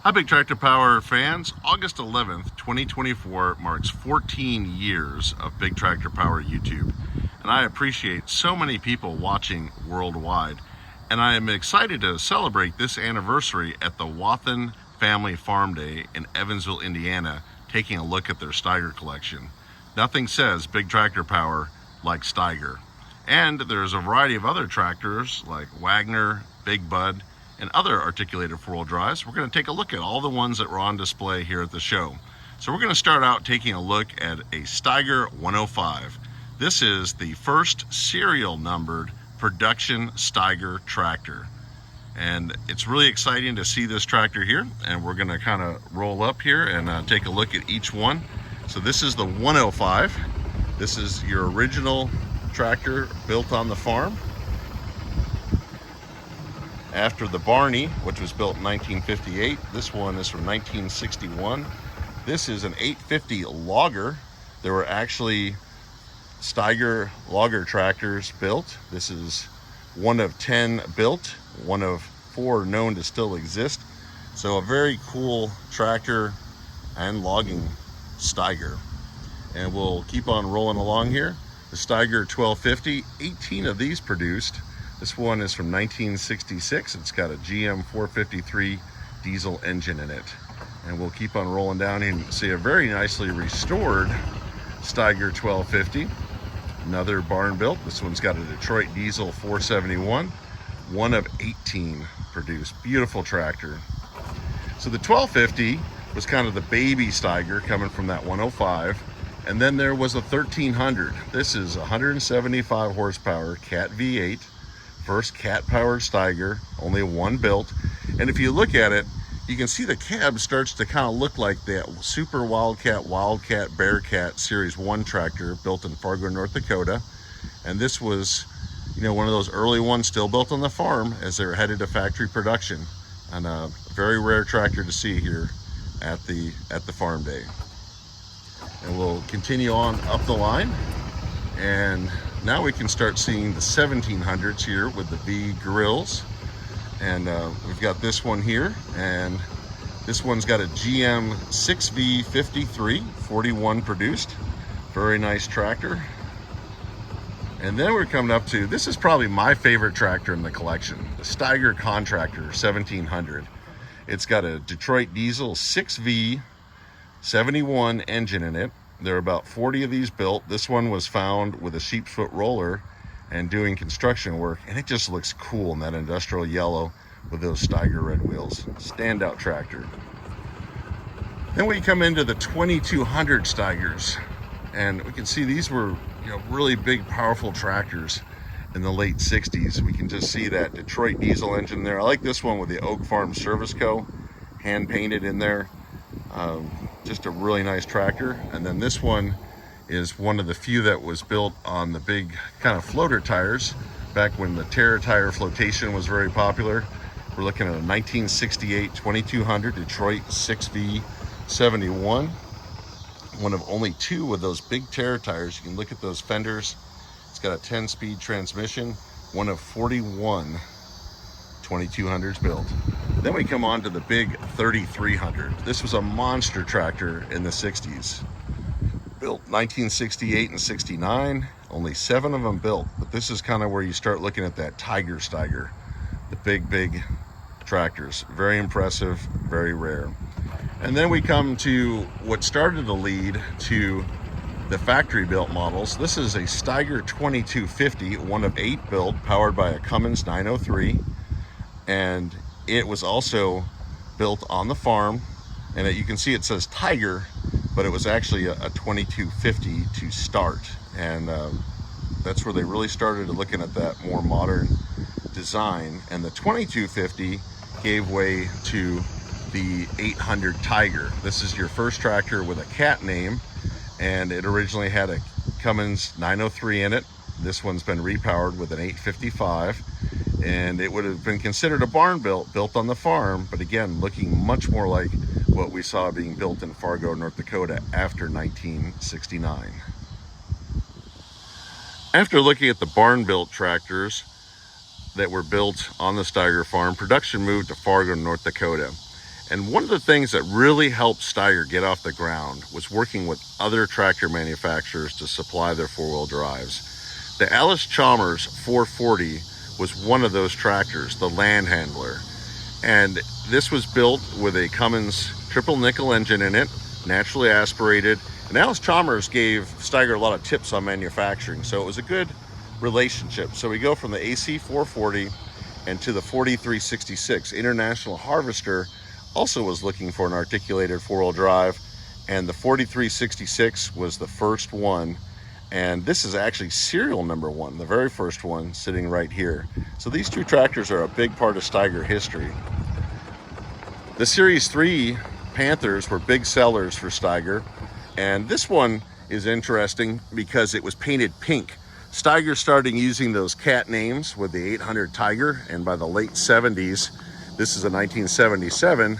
Hi, Big Tractor Power fans. August 11th, 2024 marks 14 years of Big Tractor Power YouTube. And I appreciate so many people watching worldwide. And I am excited to celebrate this anniversary at the Wathen Family Farm Day in Evansville, Indiana, taking a look at their STEIGER collection. Nothing says Big Tractor Power like STEIGER. And there's a variety of other tractors like Wagner, Big Bud, and other articulated four-wheel drives. We're going to take a look at all the ones that were on display here at the show. So we're going to start out taking a look at a STEIGER 105. This is the first serial numbered production STEIGER tractor. And it's really exciting to see this tractor here, and we're going to kind of roll up here and take a look at each one. So this is the 105. This is your original tractor built on the farm after the Barney, which was built in 1958. This one is from 1961. This is an 850 logger. There were actually STEIGER logger tractors built. This is one of 10 built, one of 4 known to still exist. So a very cool tractor and logging STEIGER. And we'll keep on rolling along here. The STEIGER 1250, 18 of these produced. This one is from 1966. It's got a GM 453 diesel engine in it. And we'll keep on rolling down and see a very nicely restored STEIGER 1250. Another barn built. This one's got a Detroit diesel 471. One of 18 produced. Beautiful tractor. So the 1250 was kind of the baby STEIGER coming from that 105. And then there was a 1300. This is 175 horsepower Cat V8. First cat-powered STEIGER, only one built. And if you look at it, you can see the cab starts to kind of look like that Super Wildcat, Bearcat Series 1 tractor built in Fargo, North Dakota. And this was, one of those early ones still built on the farm as they're headed to factory production. And a very rare tractor to see here at the farm day. And we'll continue on up the line. And now we can start seeing the 1700s here with the V grills. And we've got this one here, and this one's got a GM 6V53, 41 produced. Very nice tractor. And then we're coming up to, this is probably my favorite tractor in the collection, the STEIGER Contractor 1700. It's got a Detroit diesel 6V71 engine in it. There are about 40 of these built. This one was found with a sheep's foot roller and doing construction work, and it just looks cool in that industrial yellow with those STEIGER red wheels. Standout tractor. Then we come into the 2200 STEIGERs, and we can see these were really big, powerful tractors in the late 60s. We can just see that Detroit diesel engine there. I like this one with the Oak Farm Service Co. hand painted in there. Just a really nice tractor. And then this one is one of the few that was built on the big kind of floater tires back when the Terra tire flotation was very popular. We're looking at a 1968 2200 Detroit 6V71, one of only 2 with those big Terra tires. You can look at those fenders. It's got a 10-speed transmission, one of 41 2200s built. Then we come on to the big 3300. This was a monster tractor in the 60s. Built 1968 and 69, only 7 of them built. But this is kind of where you start looking at that Tiger STEIGER, the big tractors. Very impressive, very rare. And then we come to what started to lead to the factory built models. This is a STEIGER 2250, one of 8 built, powered by a Cummins 903. And it was also built on the farm, and you can see it says Tiger, but it was actually a 2250 to start. And that's where they really started looking at that more modern design. And the 2250 gave way to the 800 Tiger. This is your first tractor with a cat name, and it originally had a Cummins 903 in it. This one's been repowered with an 855. And it would have been considered a barn built on the farm, but again, looking much more like what we saw being built in Fargo, North Dakota after 1969. After looking at the barn built tractors that were built on the STEIGER farm, production moved to Fargo, North Dakota. And one of the things that really helped Steiger get off the ground was working with other tractor manufacturers to supply their four-wheel drives. The Allis-Chalmers 440 was one of those tractors, the land handler. And this was built with a Cummins triple nickel engine in it, naturally aspirated. And Allis-Chalmers gave Steiger a lot of tips on manufacturing, so it was a good relationship. So we go from the AC 440 and to the 4366. International Harvester also was looking for an articulated four-wheel drive, and the 4366 was the first one. And this is actually serial number one, the very first one, sitting right here. So these two tractors are a big part of Steiger history. The Series 3 Panthers were big sellers for Steiger, and this one is interesting because it was painted pink. Steiger started using those cat names with the 800 Tiger, and by the late 70s, this is a 1977,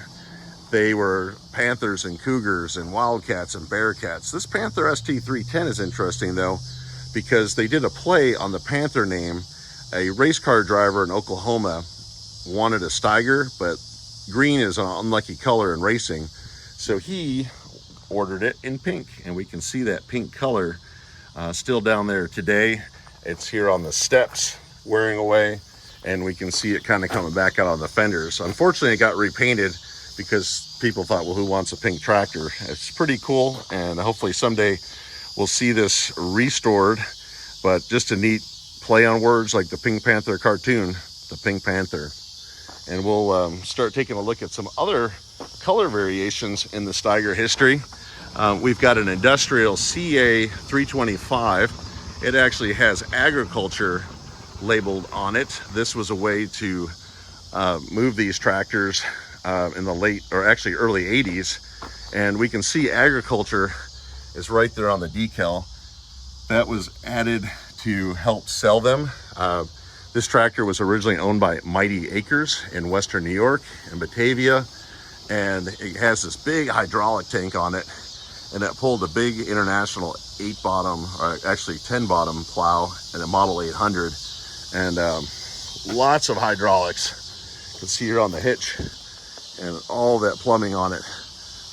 they were Panthers and Cougars and Wildcats and Bearcats. This Panther ST310 is interesting though, because they did a play on the Panther name. A race car driver in Oklahoma wanted a Steiger, but green is an unlucky color in racing, so he ordered it in pink, and we can see that pink color still down there today. It's here on the steps wearing away, and we can see it kind of coming back out on the fenders. Unfortunately, it got repainted because people thought, well, who wants a pink tractor? It's pretty cool, and hopefully someday we'll see this restored. But just a neat play on words, like the Pink Panther cartoon, the Pink Panther. And we'll start taking a look at some other color variations in the Steiger history. We've got an industrial CA 325. It actually has agriculture labeled on it. This was a way to move these tractors in the late, or actually early 80s. And we can see agriculture is right there on the decal. That was added to help sell them. This tractor was originally owned by Mighty Acres in Western New York and Batavia. And it has this big hydraulic tank on it, and that pulled a big international 8-bottom, or actually 10-bottom plow and a Model 800, and lots of hydraulics. You can see here on the hitch, and all that plumbing on it.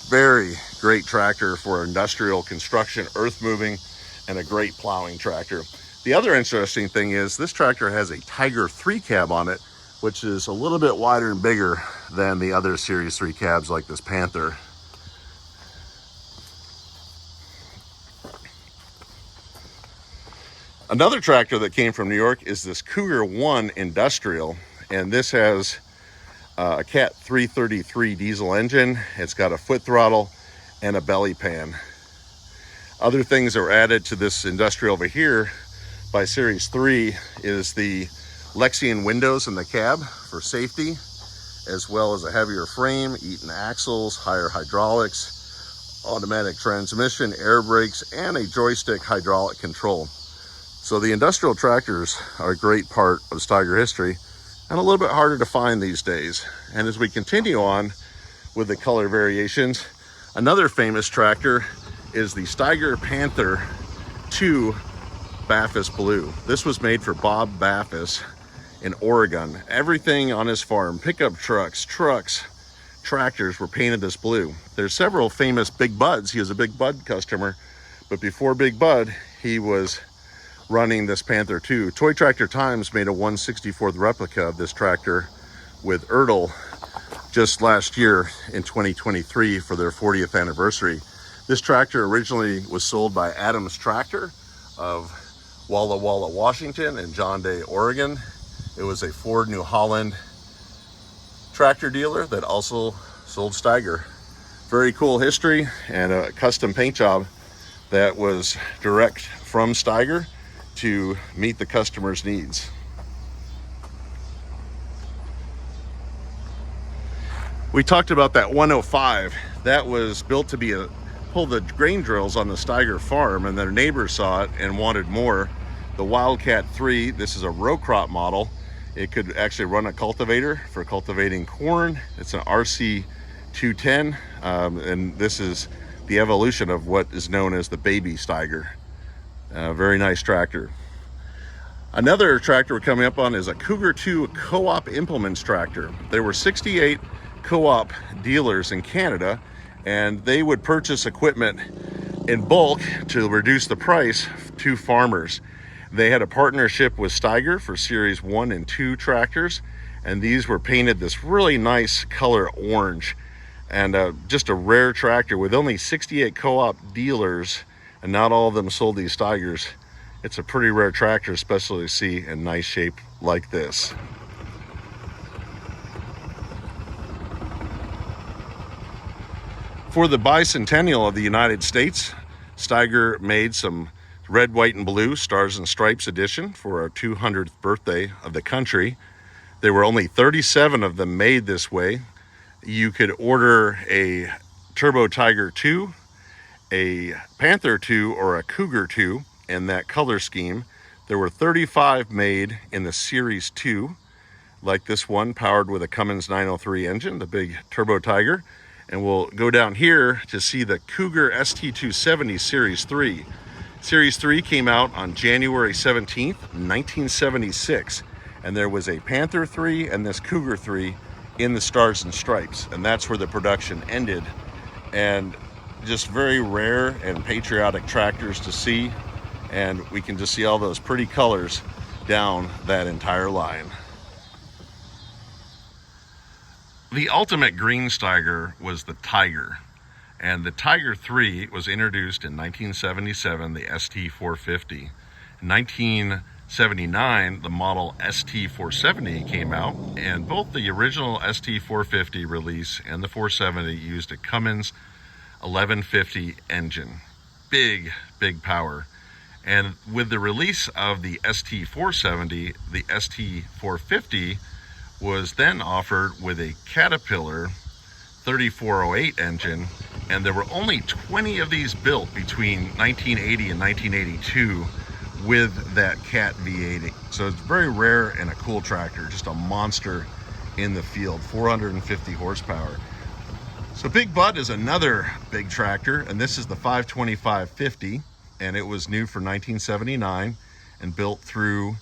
Very great tractor for industrial construction, earth moving, and a great plowing tractor. The other interesting thing is this tractor has a Tiger 3 cab on it, which is a little bit wider and bigger than the other Series 3 cabs like this Panther. Another tractor that came from New York is this Cougar 1 Industrial, and this has a Cat 333 diesel engine. It's got a foot throttle and a belly pan. Other things that were added to this Industrial over here by Series 3 is the Lexian windows in the cab for safety, as well as a heavier frame, Eaton axles, higher hydraulics, automatic transmission, air brakes, and a joystick hydraulic control. So the industrial tractors are a great part of Steiger history, and a little bit harder to find these days. And as we continue on with the color variations, another famous tractor is the Steiger Panther 2 Bafis Blue. This was made for Bob Bafis in Oregon. Everything on his farm, pickup trucks, tractors were painted this blue. There's several famous Big Buds. He was a Big Bud customer, but before Big Bud, he was running this Panther 2. Toy Tractor Times made a 1/64th replica of this tractor with Erdl just last year in 2023 for their 40th anniversary. This tractor originally was sold by Adams Tractor of Walla Walla, Washington, and John Day, Oregon. It was a Ford New Holland tractor dealer that also sold Steiger. Very cool history, and a custom paint job that was direct from Steiger to meet the customer's needs. We talked about that 105. That was built to pull the grain drills on the Steiger farm, and their neighbors saw it and wanted more. The Wildcat 3, this is a row crop model. It could actually run a cultivator for cultivating corn. It's an RC 210, and this is the evolution of what is known as the baby Steiger. Very nice tractor. Another tractor we're coming up on is a Cougar 2 Co-op Implements tractor. There were 68 co-op dealers in Canada, and they would purchase equipment in bulk to reduce the price to farmers. They had a partnership with STEIGER for Series 1 and 2 tractors, and these were painted this really nice color orange, and just a rare tractor with only 68 co-op dealers, and not all of them sold these STEIGERs. It's a pretty rare tractor, especially to see in nice shape like this. For the bicentennial of the United States, STEIGER made some red, white, and blue Stars and Stripes edition for our 200th birthday of the country. There were only 37 of them made this way. You could order a Turbo Tiger 2, a Panther 2, or a Cougar 2 in that color scheme. There were 35 made in the Series 2, like this one, powered with a Cummins 903 engine, the big Turbo Tiger. And we'll go down here to see the Cougar ST270 Series 3. Series 3 came out on January 17th, 1976. And there was a Panther 3 and this Cougar 3 in the Stars and Stripes. And that's where the production ended. And just very rare and patriotic tractors to see. And we can just see all those pretty colors down that entire line. The ultimate green Steiger was the Tiger, and the Tiger 3 was introduced in 1977, the ST450. In 1979, the model ST470 came out, and both the original ST450 release and the 470 used a Cummins 1150 engine. Big power. And with the release of the ST470, the ST450 was then offered with a Caterpillar 3408 engine, and there were only 20 of these built between 1980 and 1982 with that Cat V80. So it's very rare and a cool tractor, just a monster in the field, 450 horsepower. So Big Bud is another big tractor, and this is the 52550, and it was new for 1979 and built through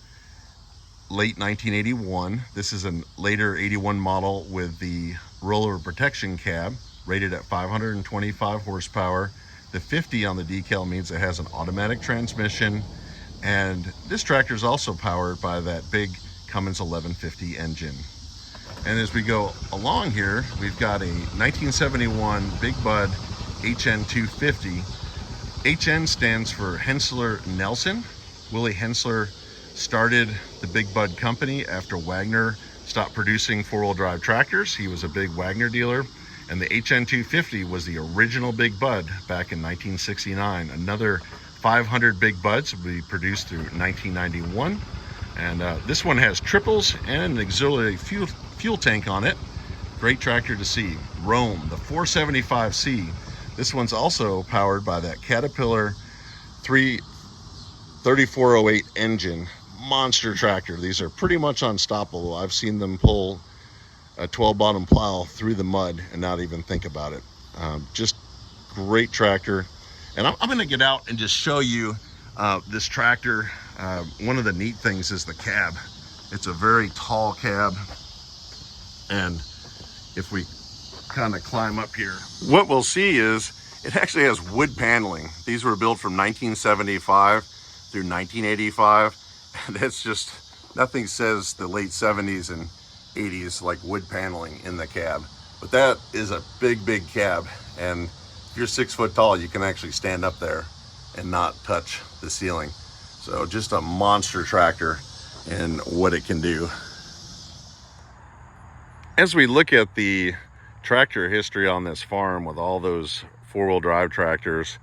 late 1981. This is a later 81 model with the rollover protection cab, rated at 525 horsepower. The 50 on the decal means it has an automatic transmission, and this tractor is also powered by that big Cummins 1150 engine. And as we go along here, we've got a 1971 Big Bud HN 250. HN stands for Hensler Nelson. Willie Hensler started the Big Bud company after Wagner stopped producing four-wheel drive tractors. He was a big Wagner dealer, and the HN 250 was the original Big Bud back in 1969. Another 500 Big Buds will be produced through 1991, and this one has triples and an auxiliary fuel tank on it. Great tractor to see. Rome, the 475C. This one's also powered by that Caterpillar 3408 engine. Monster tractor. These are pretty much unstoppable. I've seen them pull a 12 bottom plow through the mud and not even think about it. Just great tractor. And I'm going to get out and just show you this tractor. One of the neat things is the cab. It's a very tall cab, and if we kind of climb up here, what we'll see is it actually has wood paneling. These were built from 1975 through 1985. That's just, nothing says the late 70s and 80s like wood paneling in the cab. But that is a big cab, and if you're 6 foot tall, you can actually stand up there and not touch the ceiling. So just a monster tractor and what it can do. As we look at the tractor history on this farm with all those four-wheel drive tractors,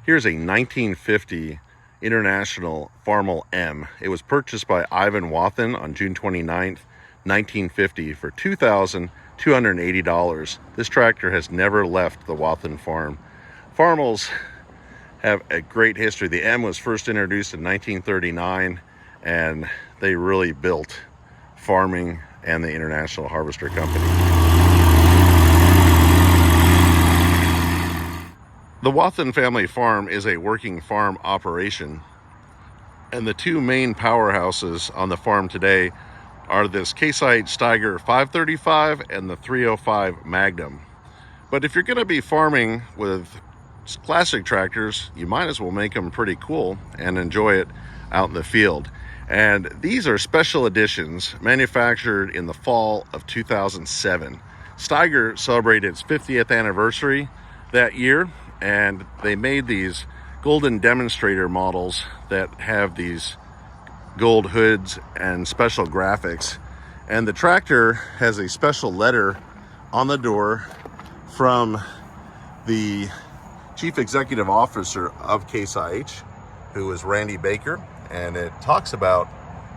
here's a 1950 International Farmall M. It was purchased by Ivan Wathen on June 29th, 1950 for $2,280. This tractor has never left the Wathen farm. Farmalls have a great history. The M was first introduced in 1939, and they really built farming and the International Harvester Company. The Wathen family farm is a working farm operation, and the two main powerhouses on the farm today are this Case IH STEIGER 535 and the 305 Magnum. But if you're going to be farming with classic tractors, you might as well make them pretty cool and enjoy it out in the field. And these are special editions manufactured in the fall of 2007. STEIGER celebrated its 50th anniversary that year, and they made these golden demonstrator models that have these gold hoods and special graphics. And the tractor has a special letter on the door from the Chief Executive Officer of Case IH, who is Randy Baker, and it talks about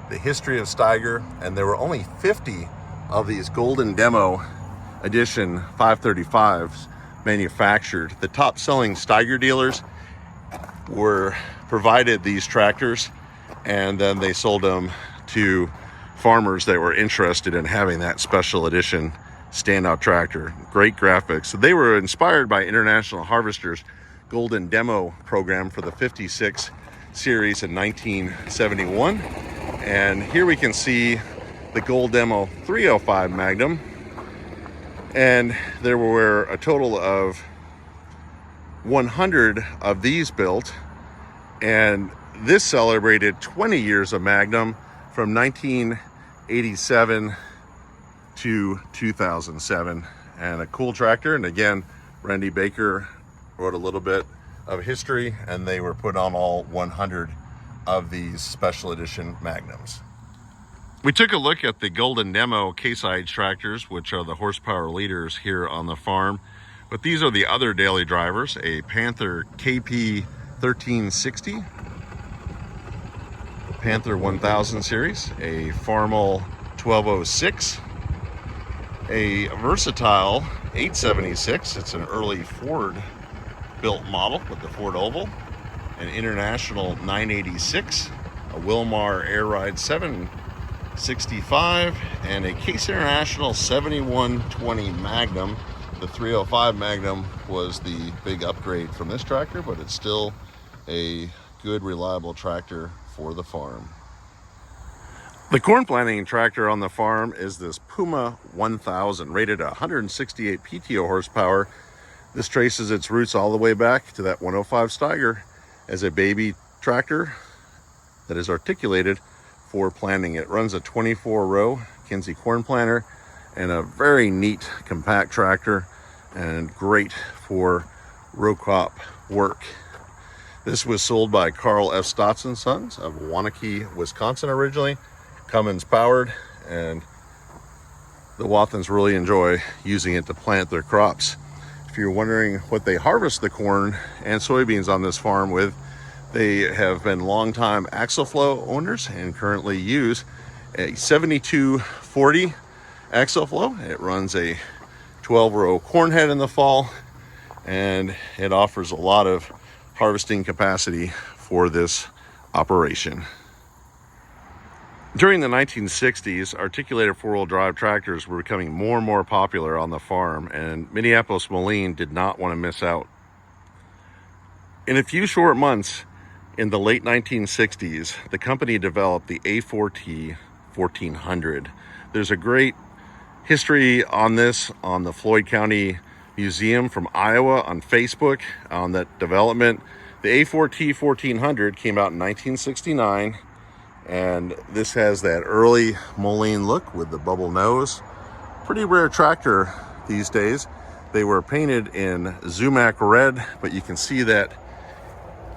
the history of STEIGER. And there were only 50 of these golden demo edition 535s manufactured. The top selling STEIGER dealers were provided these tractors, and then they sold them to farmers that were interested in having that special edition standout tractor. Great graphics. So they were inspired by International Harvester's Golden Demo program for the 56 series in 1971. And here we can see the Gold Demo 305 Magnum. And there were a total of 100 of these built, and this celebrated 20 years of Magnum from 1987 to 2007. And a cool tractor. And again, Randy Baker wrote a little bit of history, and they were put on all 100 of these special edition Magnums. We took a look at the Golden Demo Case IH tractors, which are the horsepower leaders here on the farm. But these are the other daily drivers: a Panther KP 1360, Panther 1000 series, a Farmall 1206, a Versatile 876. It's an early Ford built model with the Ford Oval, an International 986, a Wilmar Air Ride 765, and a Case International 7120 Magnum. The 305 Magnum was the big upgrade from this tractor, but it's still a good, reliable tractor for the farm. The corn planting tractor on the farm is this Puma 1000, rated 168 PTO horsepower. This traces its roots all the way back to that 105 STEIGER as a baby tractor that is articulated for planting. It runs a 24-row Kinsey corn planter and a very neat compact tractor, and great for row crop work. This was sold by Carl F. Stotts & Sons of Waunakee, Wisconsin originally, Cummins powered, and the Wathens really enjoy using it to plant their crops. If you're wondering what they harvest the corn and soybeans on this farm with, they have been longtime axle flow owners and currently use a 7240 axle flow. It runs a 12-row corn head in the fall, and it offers a lot of harvesting capacity for this operation. During the 1960s, articulated four-wheel drive tractors were becoming more and more popular on the farm, and Minneapolis-Moline did not want to miss out. In a few short months in the late 1960s, the company developed the A4T 1400. There's a great history on this on the Floyd County Museum from Iowa on Facebook on that development. The A4T 1400 came out in 1969, and this has that early Moline look with the bubble nose. Pretty rare tractor these days. They were painted in Zumac red, but you can see that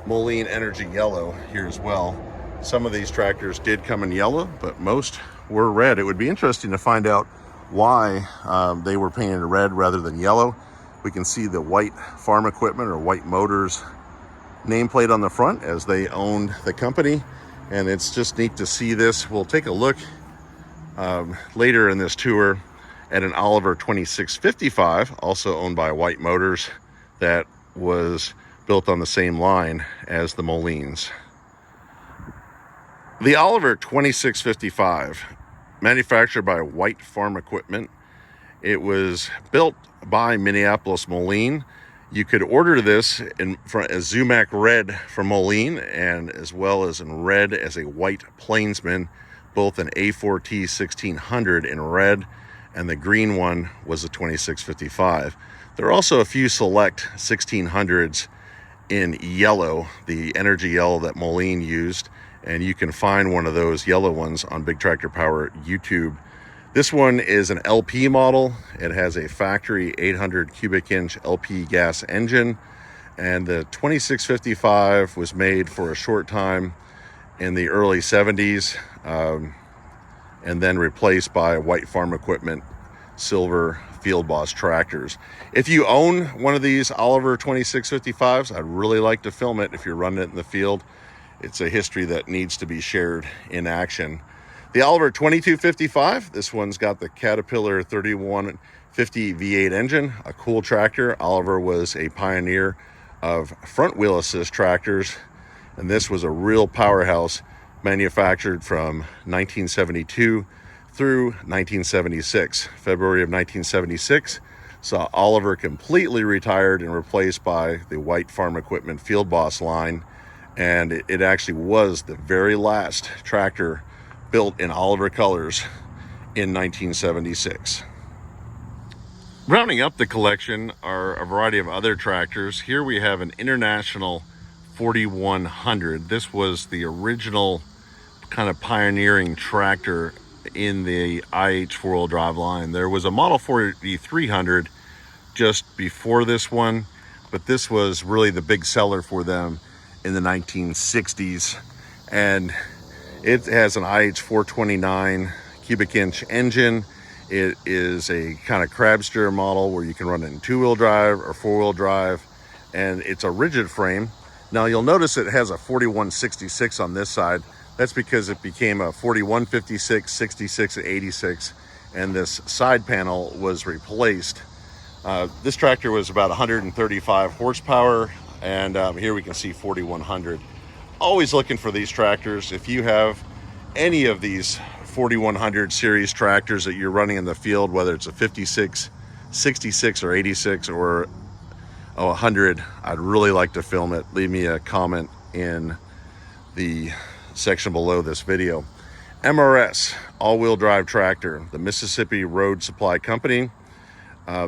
Moline Energy yellow here as well. Some of these tractors did come in yellow, but most were red. It would be interesting to find out why they were painted red rather than yellow. We can see the white farm equipment or White Motors nameplate on the front as they owned the company, and it's just neat to see this. We'll take a look later in this tour at an Oliver 2655, also owned by White Motors, that was built on the same line as the Molines. The Oliver 2655, manufactured by White Farm Equipment. It was built by Minneapolis-Moline. You could order this in as Zumac red from Moline, and as well as in red as a White Plainsman. both an A4T 1600 in red, and the green one was a 2655. There are also a few select 1600s in yellow, the energy yellow that Moline used, and you can find one of those yellow ones on Big Tractor Power YouTube. This one is an LP model. It has a factory 800 cubic inch LP gas engine, and the 2655 was made for a short time in the early 70s, and then replaced by White Farm Equipment silver Field Boss tractors. If you own one of these Oliver 2655s, I'd really like to film it if you're running it in the field. It's a history that needs to be shared in action. The Oliver 2255, this one's got the Caterpillar 3150 V8 engine, a cool tractor. Oliver was a pioneer of front wheel assist tractors, and this was a real powerhouse, manufactured from 1972 through 1976. February of 1976 saw Oliver completely retired and replaced by the White Farm Equipment Field Boss line, and it actually was the very last tractor built in Oliver colors in 1976. Rounding up the collection are a variety of other tractors. Here we have an International 4100. This was the original kind of pioneering tractor in the IH four-wheel drive line. There was a Model 4300 just before this one, but this was really the big seller for them in the 1960s, and it has an IH 429 cubic inch engine. It is a kind of crabster model where you can run it in two-wheel drive or four-wheel drive, and it's a rigid frame. Now you'll notice it has a 4166 on this side. That's because it became a 4156, 66, and 86, and this side panel was replaced. This tractor was about 135 horsepower, and here we can see 4100. Always looking for these tractors. If you have any of these 4100 series tractors that you're running in the field, whether it's a 56, 66, or 86, or 100, I'd really like to film it. Leave me a comment in the section below this video. MRS, all-wheel drive tractor, the Mississippi Road Supply Company.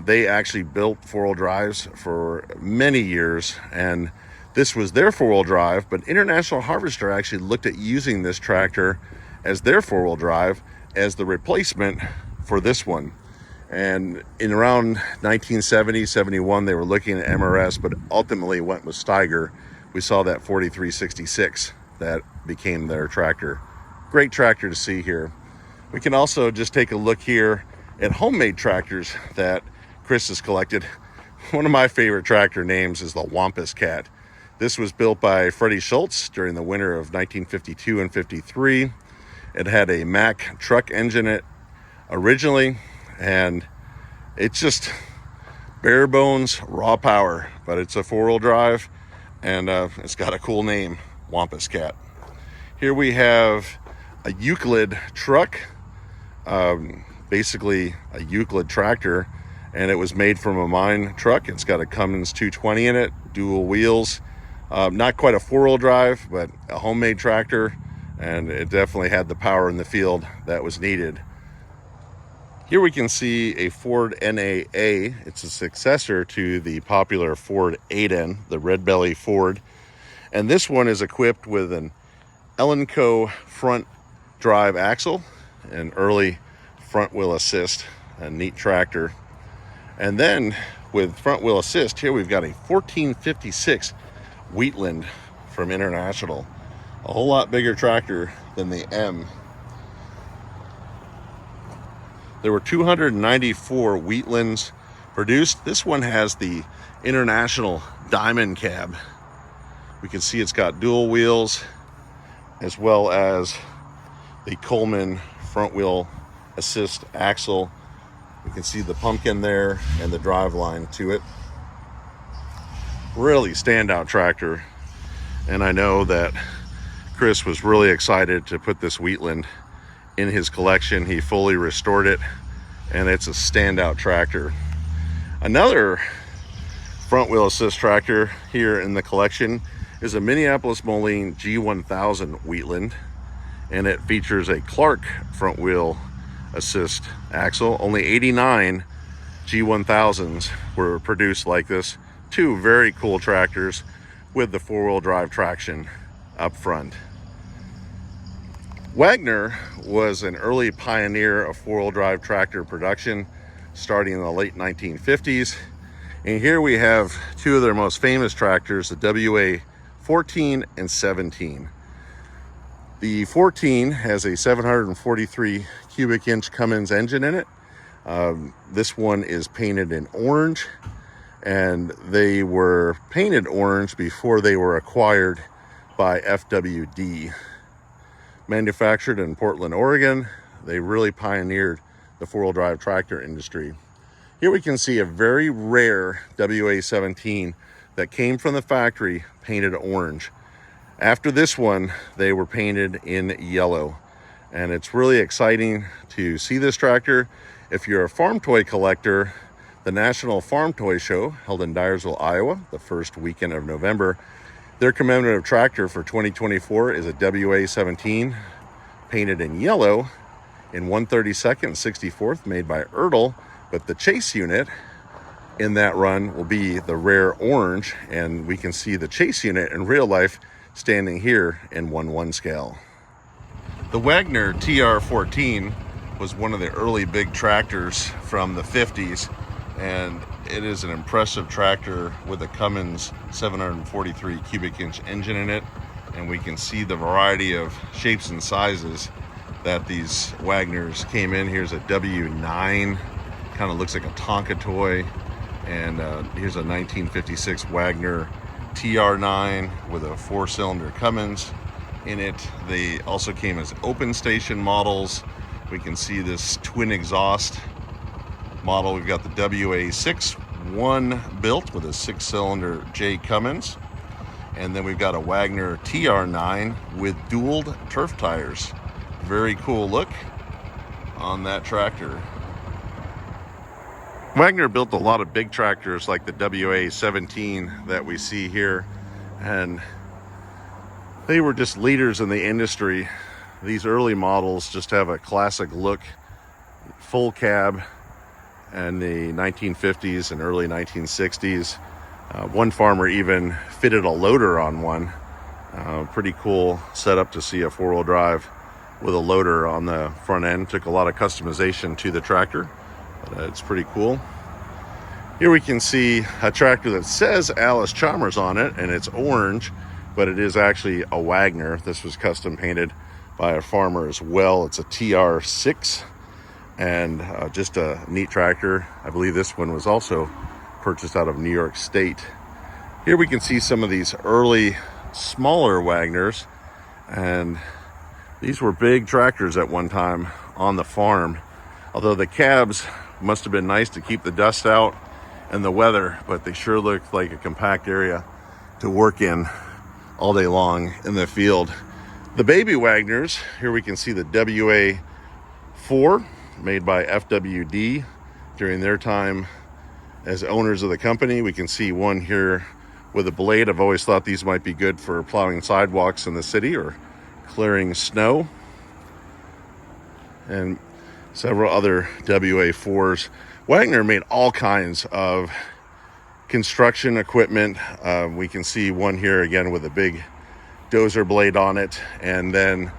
They actually built four-wheel drives for many years, and this was their four-wheel drive, but International Harvester actually looked at using this tractor as their four-wheel drive as the replacement for this one. And in around 1970, 71, they were looking at MRS, but ultimately went with STEIGER. We saw that 4366 that became their tractor. Great tractor to see here. We can also just take a look here at homemade tractors that Chris has collected. One of my favorite tractor names is the WAMPUS CAT. This was built by Freddie Schultz during the winter of 1952 and 53. It had a Mack truck engine in it originally, and it's just bare bones raw power, but it's a four-wheel drive, and it's got a cool name, WAMPUS CAT. Here we have a Euclid truck, basically a Euclid tractor, and it was made from a mine truck. It's got a Cummins 220 in it, dual wheels. Not quite a four-wheel drive, but a homemade tractor, and it definitely had the power in the field that was needed. Here we can see a Ford NAA. It's a successor to the popular Ford 8N, the red belly Ford. And this one is equipped with an Elanco front drive axle, an early front wheel assist, a neat tractor. And then with front wheel assist, here we've got a 1456 Wheatland from International. A whole lot bigger tractor than the M. There were 294 Wheatlands produced. This one has the International Diamond cab. We can see it's got dual wheels, as well as the Coleman front wheel assist axle. You can see the pumpkin there and the drive line to it. Really standout tractor. And I know that Chris was really excited to put this Wheatland in his collection. He fully restored it, and it's a standout tractor. Another front wheel assist tractor here in the collection is a Minneapolis-Moline G1000 Wheatland. and it features a Clark front wheel assist axle. Only 89 G1000s were produced like this. Two very cool tractors with the four-wheel drive traction up front. Wagner was an early pioneer of four-wheel drive tractor production, starting in the late 1950s. And here we have two of their most famous tractors, the WA14 and 17. The 14 has a 743 cubic inch Cummins engine in it. This one is painted in orange, and they were painted orange before they were acquired by FWD. Manufactured in Portland, Oregon, they really pioneered the four-wheel drive tractor industry. Here we can see a very rare WA17 that came from the factory painted orange. After this one, they were painted in yellow, and it's really exciting to see this tractor. If you're a farm toy collector, the National Farm Toy Show, held in Dyersville, Iowa, the first weekend of November, their commemorative tractor for 2024 is a WA17 painted in yellow in 132nd and 64th, made by Erdl, but the chase unit in that run will be the rare orange, and we can see the chase unit in real life standing here in 1/1 scale. The Wagner TR14 was one of the early big tractors from the 50s, and it is an impressive tractor with a Cummins 743 cubic inch engine in it, and we can see the variety of shapes and sizes that these Wagners came in. Here's a W9, kind of looks like a Tonka toy, and here's a 1956 Wagner TR9 with a 4-cylinder Cummins in it. They also came as open station models. We can see this twin exhaust model. We've got the WA61 built with a 6-cylinder J Cummins, and then we've got a Wagner TR9 with dual turf tires. Very cool look on that tractor. Wagner built a lot of big tractors like the WA17 that we see here, and they were just leaders in the industry. These early models just have a classic look, full cab, and the 1950s and early 1960s. One farmer even fitted a loader on one. Pretty cool setup to see a four-wheel drive with a loader on the front end. Took a lot of customization to the tractor, but it's pretty cool. Here we can see a tractor that says Allis-Chalmers on it, and it's orange, but it is actually a Wagner. This was custom painted by a farmer as well. It's a TR6, and just a neat tractor. I believe this one was also purchased out of New York State. Here we can see some of these early smaller Wagners, and these were big tractors at one time on the farm. Although the cabs must have been nice to keep the dust out and the weather, but they sure looked like a compact area to work in all day long in the field. The baby Wagners, here we can see the WA4 made by FWD during their time as owners of the company. We can see one here with a blade. I've always thought these might be good for plowing sidewalks in the city or clearing snow. And several other WA4s. Wagner made all kinds of construction equipment. We can see one here again with a big dozer blade on it. And then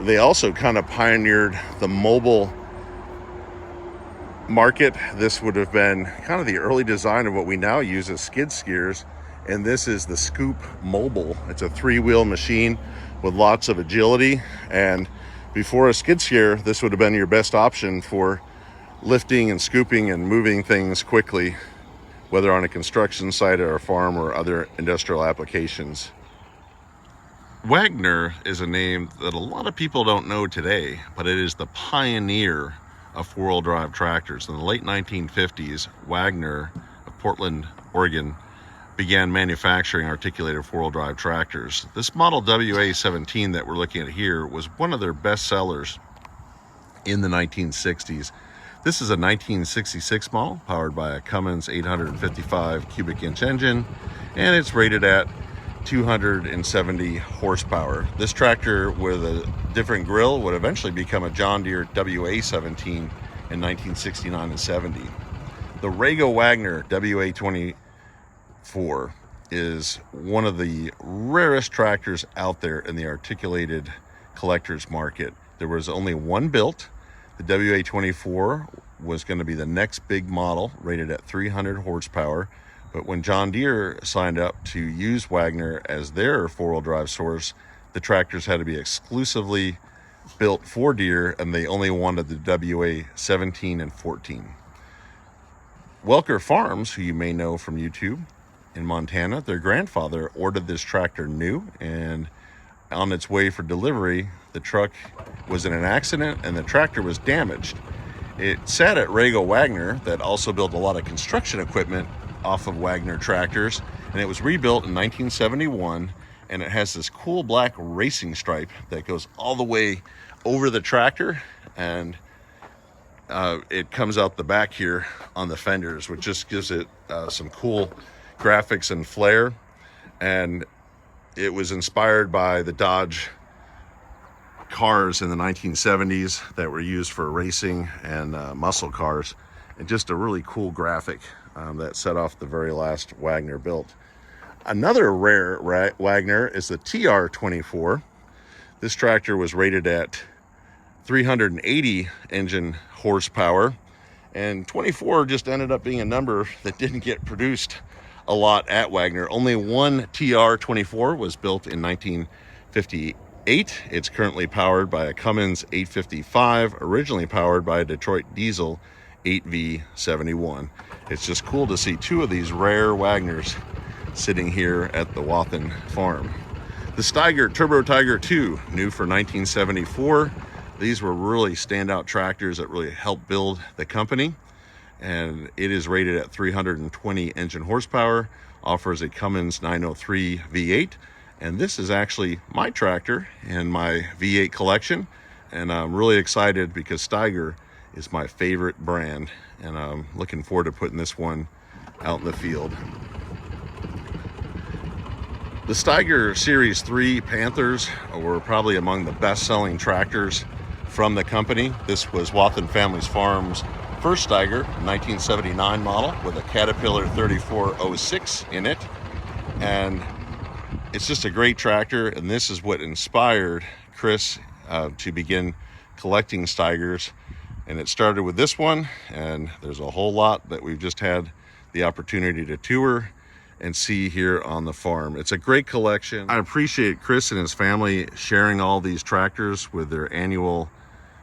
they also kind of pioneered the mobile market. This would have been kind of the early design of what we now use as skid steers. And this is the Scoop Mobile. It's a 3-wheel machine with lots of agility. And before a skid steer, this would have been your best option for lifting and scooping and moving things quickly, whether on a construction site or a farm or other industrial applications. Wagner is a name that a lot of people don't know today, but it is the pioneer of four-wheel drive tractors. In the late 1950s, Wagner of Portland, Oregon, began manufacturing articulated four-wheel drive tractors. This model WA17 that we're looking at here was one of their best sellers in the 1960s. This is a 1966 model powered by a Cummins 855 cubic inch engine, and it's rated at 270 horsepower. This tractor with a different grill would eventually become a John Deere WA-17 in 1969 and 70. The Rego Wagner WA-24 is one of the rarest tractors out there in the articulated collector's market. There was only one built. The WA-24 was going to be the next big model, rated at 300 horsepower. But when John Deere signed up to use Wagner as their four-wheel drive source, the tractors had to be exclusively built for Deere, and they only wanted the WA-17 and 14. Welker Farms, who you may know from YouTube in Montana, their grandfather ordered this tractor new, and on its way for delivery, the truck was in an accident and the tractor was damaged. It sat at Rego Wagner, that also built a lot of construction equipment off of Wagner Tractors, and it was rebuilt in 1971, and it has this cool black racing stripe that goes all the way over the tractor, and it comes out the back here on the fenders, which just gives it some cool graphics and flair. And it was inspired by the Dodge cars in the 1970s that were used for racing and muscle cars, and just a really cool graphic that set off the very last Wagner built. Another rare Wagner is the TR-24. This tractor was rated at 380 engine horsepower, and 24 just ended up being a number that didn't get produced a lot at Wagner. Only one TR-24 was built in 1958. It's currently powered by a Cummins 855, originally powered by a Detroit diesel 8V71. It's just cool to see two of these rare Wagners sitting here at the Wathen farm. The STEIGER Turbo Tiger 2, new for 1974. These were really standout tractors that really helped build the company, and it is rated at 320 engine horsepower, offers a Cummins 903 V8, and this is actually my tractor in my V8 collection, and I'm really excited because STEIGER is my favorite brand, and I'm looking forward to putting this one out in the field. The STEIGER Series 3 Panthers were probably among the best-selling tractors from the company. This was Wathen Family's farm's first STEIGER, 1979 model, with a Caterpillar 3406 in it. And it's just a great tractor, and this is what inspired Chris to begin collecting STEIGERs. And it started with this one, and there's a whole lot that we've just had the opportunity to tour and see here on the farm. It's a great collection. I appreciate Chris and his family sharing all these tractors with their annual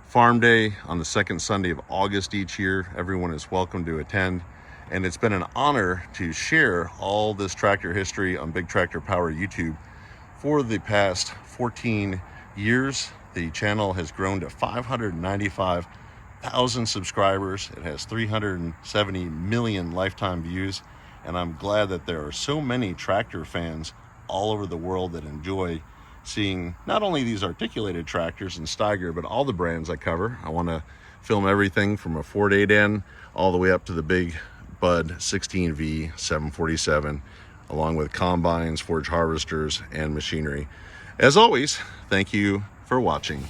farm day on the second Sunday of August each year. Everyone is welcome to attend, and it's been an honor to share all this tractor history on Big Tractor Power YouTube for the past 14 years. The channel has grown to 595,000 subscribers. It has 370 million lifetime views, and I'm glad that there are so many tractor fans all over the world that enjoy seeing not only these articulated tractors and STEIGER, but all the brands I cover. I want to film everything from a Ford 8N all the way up to the big Bud 16V 747, along with combines, forage harvesters, and machinery. As always, thank you for watching.